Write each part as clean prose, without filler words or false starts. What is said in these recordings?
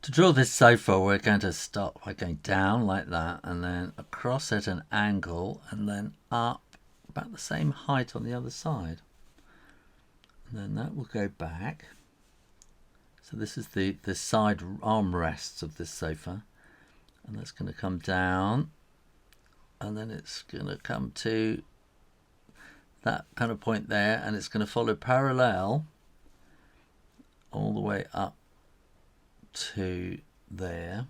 To draw this sofa, we're going to start by going down like that and then across at an angle and then up about the same height on the other side. And then that will go back. So this is the side armrests of this sofa. And that's going to come down and then it's going to come to that kind of point there, and it's going to follow parallel all the way up to there,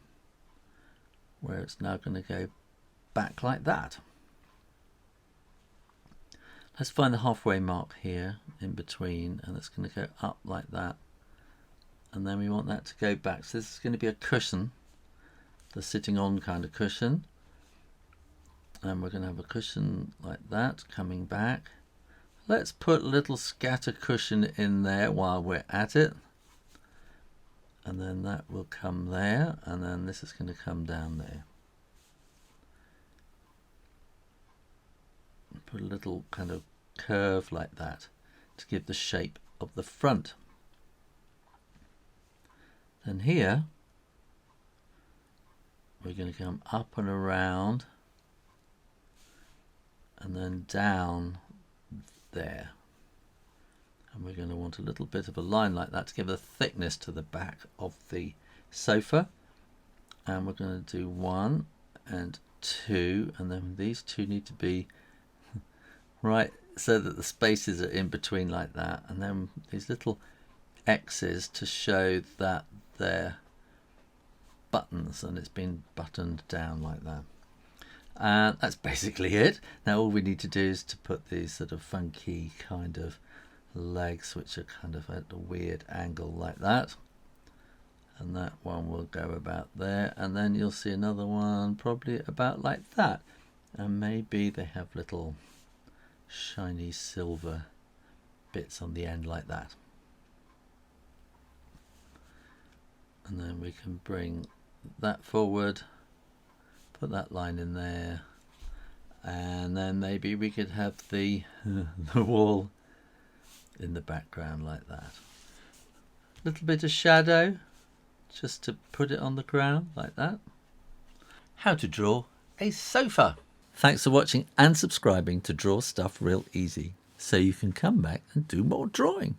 where it's now going to go back like that. Let's find the halfway mark here in between, and it's going to go up like that, and then we want that to go back. So this is going to be a cushion, the sitting on kind of cushion, and we're going to have a cushion like that coming back. Let's put a little scatter cushion in there while we're at it, and then that will come there, and then this is going to come down there. Put a little kind of curve like that to give the shape of the front. Then here we're going to come up and around and then down there, and we're going to want a little bit of a line like that to give a thickness to the back of the sofa. And we're going to do 1 and 2, and then these two need to be right so that the spaces are in between like that, and then these little X's to show that they're buttons and it's been buttoned down like that. And that's basically it. Now all we need to do is to put these sort of funky kind of legs, which are kind of at a weird angle like that, and that one will go about there, and then you'll see another one probably about like that, and maybe they have little shiny silver bits on the end like that. And then we can bring that forward, put that line in there, and then maybe we could have the wall in the background like that. Little bit of shadow just to put it on the ground like that. How to draw a sofa. Thanks for watching and subscribing to Draw Stuff Real Easy, so you can come back and do more drawing.